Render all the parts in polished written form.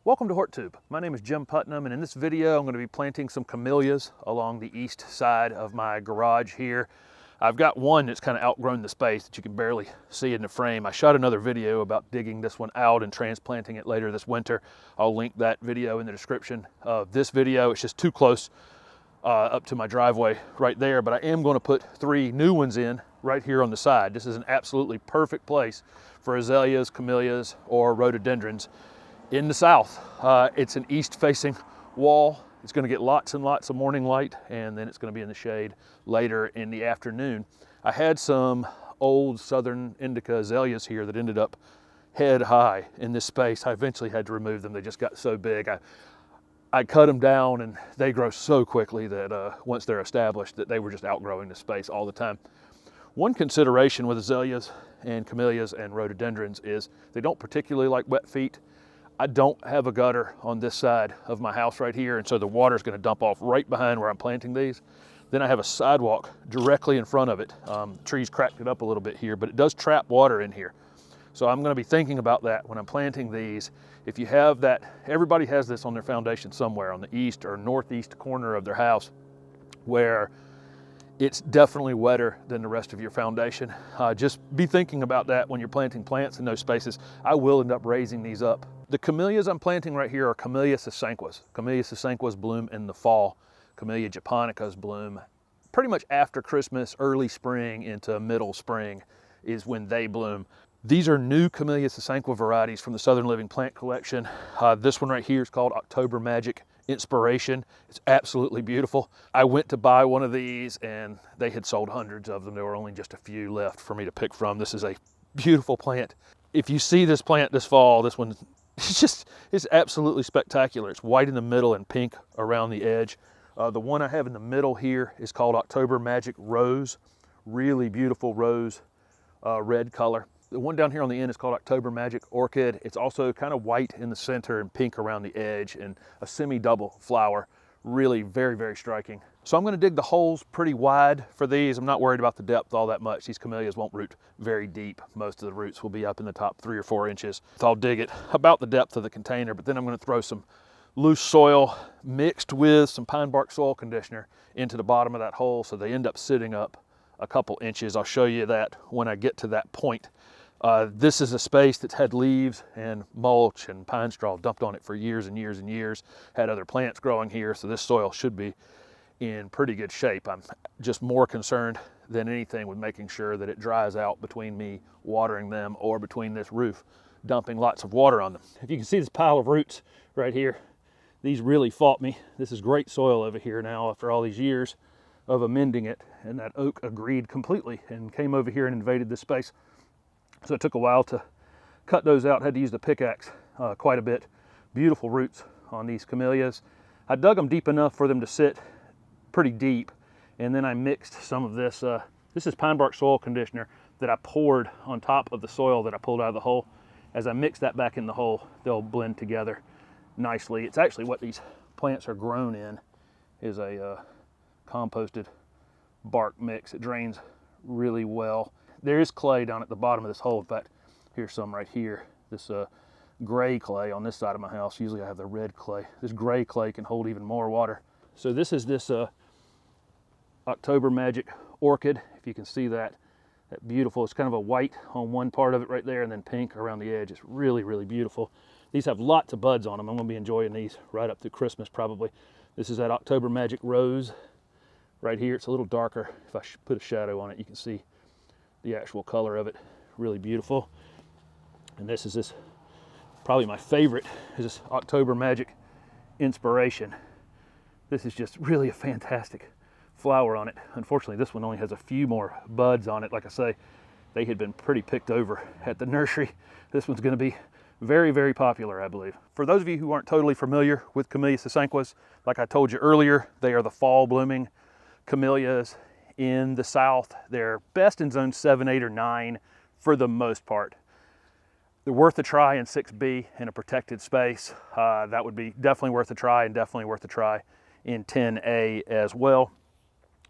Welcome to HortTube. My name is Jim Putnam, and in this video I'm going to be planting some camellias along the east side of my garage here. I've got one that's kind of outgrown the space that you can barely see in the frame. I shot another video about digging this one out and transplanting it later this winter. I'll link that video in the description of this video. It's just too close up to my driveway right there, but I am going to put 3 new ones in right here on the side. This is an absolutely perfect place for azaleas, camellias, or rhododendrons in the south. It's an east-facing wall. It's going to get lots and lots of morning light, and then it's going to be in the shade later in the afternoon. I had some old southern indica azaleas here that ended up head high in this space. I eventually had to remove them. They just got so big. I cut them down, and they grow so quickly that once they're established, that they were just outgrowing the space all the time. One consideration with azaleas and camellias and rhododendrons is they don't particularly like wet feet. I don't have a gutter on this side of my house right here, and so the water is going to dump off right behind where I'm planting these. Then I have a sidewalk directly in front of it. Trees cracked it up a little bit here, but it does trap water in here. So I'm going to be thinking about that when I'm planting these. If you have that, everybody has this on their foundation somewhere on the east or northeast corner of their house where it's definitely wetter than the rest of your foundation. Just be thinking about that when you're planting plants in those spaces. I will end up raising these up. The camellias I'm planting right here are Camellia sasanquas. Camellia sasanquas bloom in the fall. Camellia japonicas bloom pretty much after Christmas, early spring into middle spring is when they bloom. These are new Camellia sasanqua varieties from the Southern Living Plant Collection. This one right here is called October Magic Inspiration. It's absolutely beautiful. I went to buy one of these and they had sold hundreds of them. There were only just a few left for me to pick from. This is a beautiful plant. If you see this plant this fall, this one, it's absolutely spectacular. It's white in the middle and pink around the edge. The one I have in the middle here is called October Magic Rose. Really beautiful rose red color. The one down here on the end is called October Magic Orchid. It's also kind of white in the center and pink around the edge and a semi-double flower. Really very, very striking. So I'm going to dig the holes pretty wide for these. I'm not worried about the depth all that much. These camellias won't root very deep. Most of the roots will be up in the top 3 or 4 inches. So I'll dig it about the depth of the container, but then I'm going to throw some loose soil mixed with some pine bark soil conditioner into the bottom of that hole so they end up sitting up a couple inches. I'll show you that when I get to that point. This is a space that's had leaves and mulch and pine straw dumped on it for years and years and years. Had other plants growing here, so this soil should be in pretty good shape. I'm just more concerned than anything with making sure that it dries out between me watering them or between this roof dumping lots of water on them. If you can see this pile of roots right here, these really fought me. This is great soil over here now after all these years of amending it, and that oak agreed completely and came over here and invaded this space. So it took a while to cut those out. Had to use the pickaxe quite a bit. Beautiful roots on these camellias. I dug them deep enough for them to sit pretty deep, and then I mixed some of this. This is pine bark soil conditioner that I poured on top of the soil that I pulled out of the hole. As I mix that back in the hole, they'll blend together nicely. It's actually what these plants are grown in, is a composted bark mix. It drains really well. There is clay down at the bottom of this hole. In fact, here's some right here. This gray clay on this side of my house. Usually I have the red clay. This gray clay can hold even more water. So this is this October Magic Orchid. If you can see that beautiful. It's kind of a white on one part of it right there and then pink around the edge. It's really, really beautiful. These have lots of buds on them. I'm going to be enjoying these right up to Christmas probably. This is that October Magic Rose right here. It's a little darker. If I put a shadow on it, you can see the actual color of it. Really beautiful. And this is probably my favorite, is this October Magic Inspiration. This is just really a fantastic flower on it. Unfortunately, this one only has a few more buds on it. Like I say, they had been pretty picked over at the nursery. This one's going to be very, very popular, I believe. For those of you who aren't totally familiar with Camellia sasanquas, like I told you earlier, they are the fall blooming camellias in the south. They're best in zone 7, 8, or 9 for the most part. They're worth a try in 6B in a protected space. That would be definitely worth a try, and definitely worth a try in 10A as well.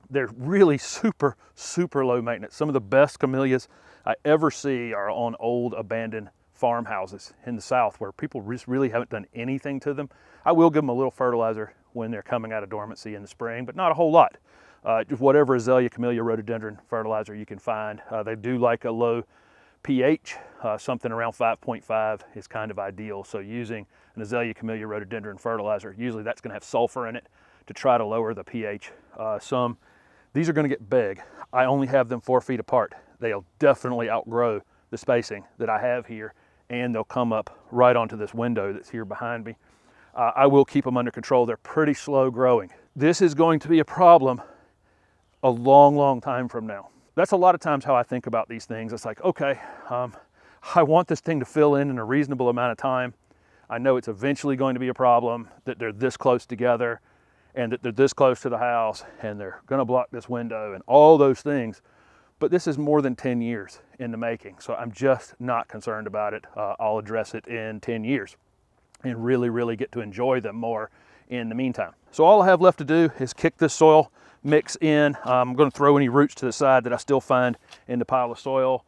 They're really super, super low maintenance. Some of the best camellias I ever see are on old abandoned farmhouses in the south where people just really haven't done anything to them. I will give them a little fertilizer when they're coming out of dormancy in the spring, but not a whole lot. Just whatever azalea, camellia, rhododendron fertilizer you can find. They do like a low pH, something around 5.5 is kind of ideal. So using an azalea, camellia, rhododendron fertilizer, usually that's going to have sulfur in it to try to lower the pH. These are going to get big. I only have them 4 feet apart. They'll definitely outgrow the spacing that I have here, and they'll come up right onto this window that's here behind me. I will keep them under control. They're pretty slow growing. This is going to be a problem a long, long time from now. That's a lot of times how I think about these things. It's like, okay, I want this thing to fill in a reasonable amount of time. I know it's eventually going to be a problem, that they're this close together and that they're this close to the house and they're gonna block this window and all those things. But this is more than 10 years in the making, so I'm just not concerned about it. I'll address it in 10 years and really, really get to enjoy them more in the meantime. So all I have left to do is kick this soil mix in. I'm going to throw any roots to the side that I still find in the pile of soil,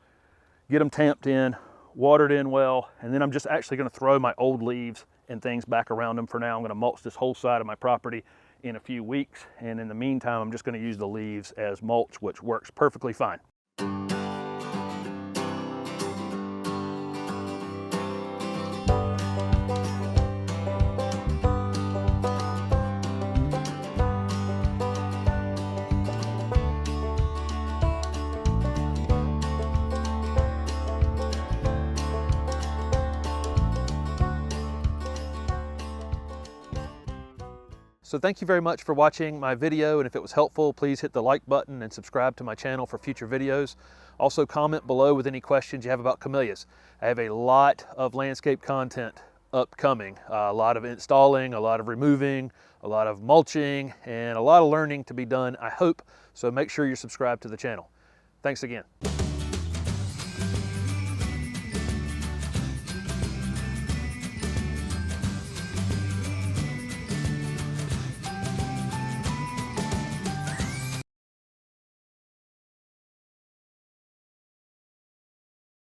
get them tamped in, watered in well, and then I'm just actually going to throw my old leaves and things back around them for now. I'm going to mulch this whole side of my property in a few weeks, and in the meantime I'm just going to use the leaves as mulch, which works perfectly fine. So thank you very much for watching my video, and if it was helpful, please hit the like button and subscribe to my channel for future videos. Also comment below with any questions you have about camellias. I have a lot of landscape content upcoming, a lot of installing, a lot of removing, a lot of mulching, and a lot of learning to be done, I hope. So make sure you're subscribed to the channel. Thanks again.